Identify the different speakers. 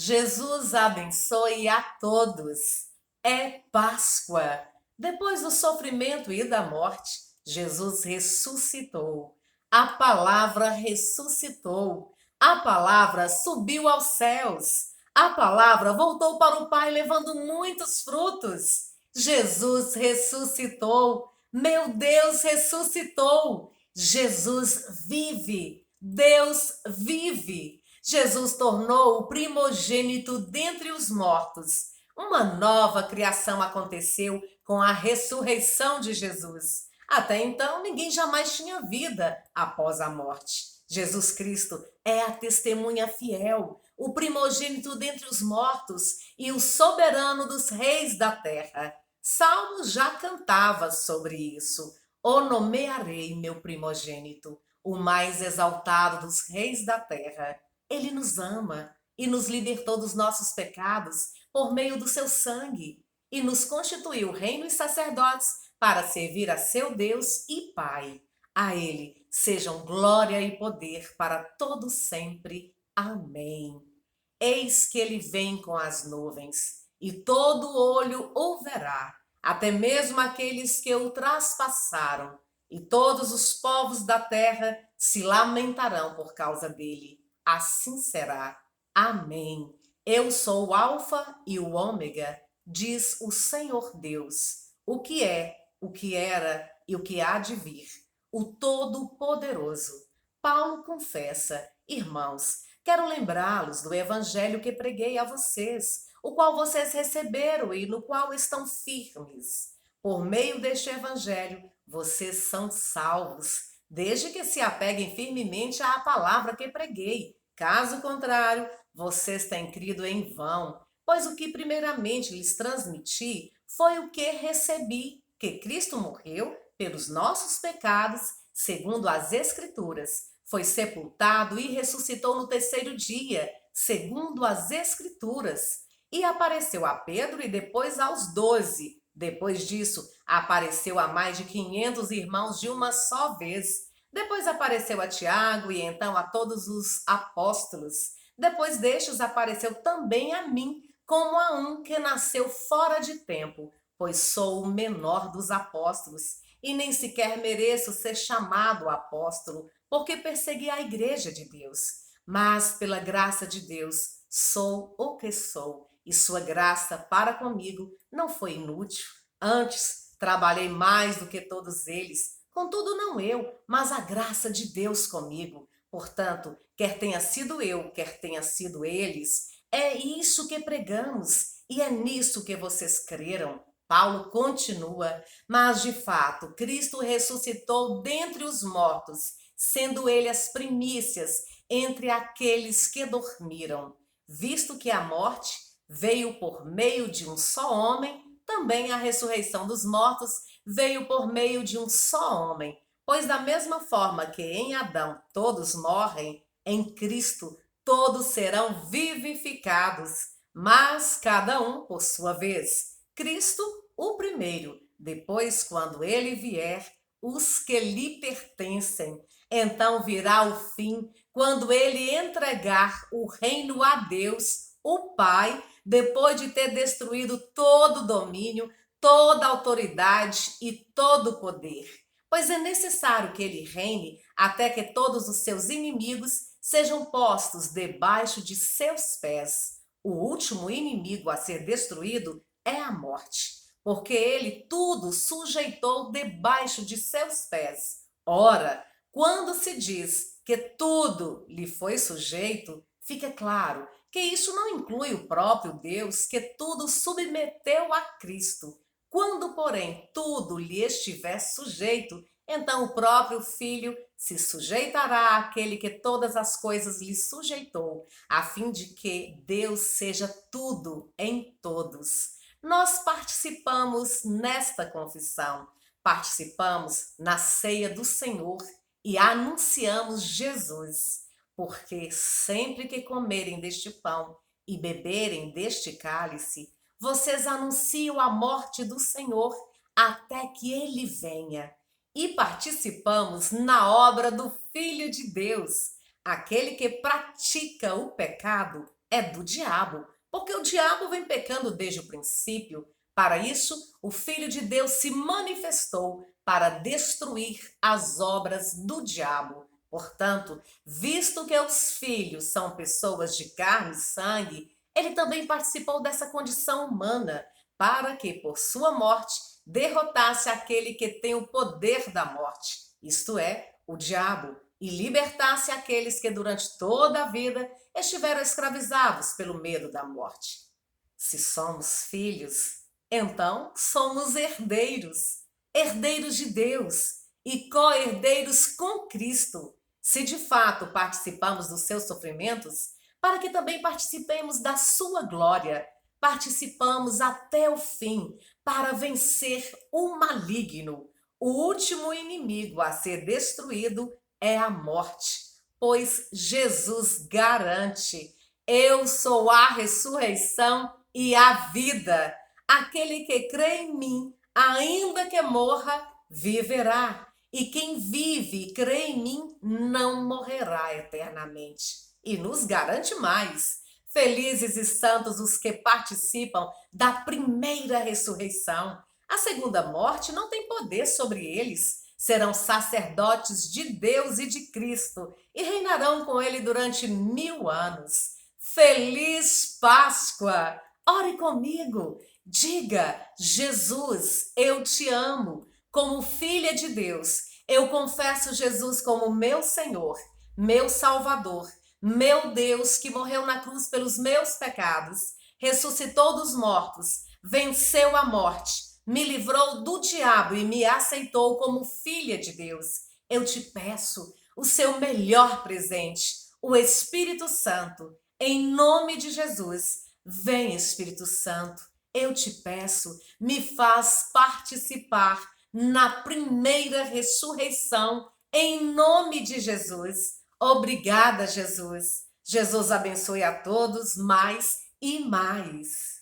Speaker 1: Jesus abençoe a todos. É Páscoa. Depois do sofrimento e da morte, Jesus ressuscitou. A palavra ressuscitou. A palavra subiu aos céus. A palavra voltou para o Pai levando muitos frutos. Jesus ressuscitou. Meu Deus ressuscitou. Jesus vive. Deus vive. Jesus tornou o primogênito dentre os mortos. Uma nova criação aconteceu com a ressurreição de Jesus. Até então, ninguém jamais tinha vida após a morte. Jesus Cristo é a testemunha fiel, o primogênito dentre os mortos e o soberano dos reis da terra. Salmos já cantava sobre isso. O nomearei meu primogênito, o mais exaltado dos reis da terra. Ele nos ama e nos libertou dos nossos pecados por meio do seu sangue e nos constituiu reino e sacerdotes para servir a seu Deus e Pai. A ele sejam glória e poder para todo sempre. Amém. Eis que ele vem com as nuvens, e todo olho o verá, até mesmo aqueles que o traspassaram, e todos os povos da terra se lamentarão por causa dele. Assim será. Amém. Eu sou o Alfa e o Ômega, diz o Senhor Deus, o que é, o que era e o que há de vir, o Todo-Poderoso. Paulo confessa: irmãos, quero lembrá-los do evangelho que preguei a vocês, o qual vocês receberam e no qual estão firmes. Por meio deste evangelho, vocês são salvos, desde que se apeguem firmemente à palavra que preguei. Caso contrário, vocês têm crido em vão, pois o que primeiramente lhes transmiti foi o que recebi, que Cristo morreu pelos nossos pecados, segundo as Escrituras, foi sepultado e ressuscitou no terceiro dia, segundo as Escrituras, e apareceu a Pedro e depois aos 12. Depois disso, apareceu a mais de 500 irmãos de uma só vez. Depois apareceu a Tiago e então a todos os apóstolos. Depois destes apareceu também a mim, como a um que nasceu fora de tempo, pois sou o menor dos apóstolos e nem sequer mereço ser chamado apóstolo, porque persegui a igreja de Deus. Mas pela graça de Deus sou o que sou, e sua graça para comigo não foi inútil. Antes, trabalhei mais do que todos eles. Contudo, não eu, mas a graça de Deus comigo. Portanto, quer tenha sido eu, quer tenha sido eles, é isso que pregamos e é nisso que vocês creram. Paulo continua: mas de fato, Cristo ressuscitou dentre os mortos, sendo ele as primícias entre aqueles que dormiram. Visto que a morte veio por meio de um só homem, também a ressurreição dos mortos veio por meio de um só homem. Pois da mesma forma que em Adão todos morrem, em Cristo todos serão vivificados, mas cada um por sua vez. Cristo, o primeiro, depois, quando ele vier, os que lhe pertencem. Então virá o fim, quando ele entregar o reino a Deus, o Pai, depois de ter destruído todo domínio, toda autoridade e todo poder. Pois é necessário que ele reine até que todos os seus inimigos sejam postos debaixo de seus pés. O último inimigo a ser destruído é a morte, porque ele tudo sujeitou debaixo de seus pés. Ora, quando se diz que tudo lhe foi sujeito, fica claro que isso não inclui o próprio Deus, que tudo submeteu a Cristo. Quando, porém, tudo lhe estiver sujeito, então o próprio Filho se sujeitará àquele que todas as coisas lhe sujeitou, a fim de que Deus seja tudo em todos. Nós participamos nesta confissão, participamos na ceia do Senhor e anunciamos Jesus, porque sempre que comerem deste pão e beberem deste cálice, vocês anunciam a morte do Senhor até que ele venha. E participamos na obra do Filho de Deus. Aquele que pratica o pecado é do diabo, porque o diabo vem pecando desde o princípio. Para isso, o Filho de Deus se manifestou para destruir as obras do diabo. Portanto, visto que os filhos são pessoas de carne e sangue, ele também participou dessa condição humana, para que, por sua morte, derrotasse aquele que tem o poder da morte, isto é, o diabo, e libertasse aqueles que durante toda a vida estiveram escravizados pelo medo da morte. Se somos filhos, então somos herdeiros, herdeiros de Deus e co-herdeiros com Cristo. Se de fato participamos dos seus sofrimentos, para que também participemos da sua glória, participamos até o fim para vencer o maligno. O último inimigo a ser destruído é a morte, pois Jesus garante: eu sou a ressurreição e a vida. Aquele que crê em mim, ainda que morra, viverá. E quem vive e crê em mim não morrerá eternamente. E nos garante mais: felizes e santos os que participam da primeira ressurreição. A segunda morte não tem poder sobre eles. Serão sacerdotes de Deus e de Cristo e reinarão com ele durante 1000 anos. Feliz Páscoa! Ore comigo. Diga: Jesus, eu te amo. Como filha de Deus, eu confesso Jesus como meu Senhor, meu Salvador, meu Deus que morreu na cruz pelos meus pecados, ressuscitou dos mortos, venceu a morte, me livrou do diabo e me aceitou como filha de Deus. Eu te peço o seu melhor presente, o Espírito Santo. Em nome de Jesus, vem Espírito Santo, eu te peço, me faz participar na primeira ressurreição, em nome de Jesus. Obrigada, Jesus. Jesus abençoe a todos mais e mais.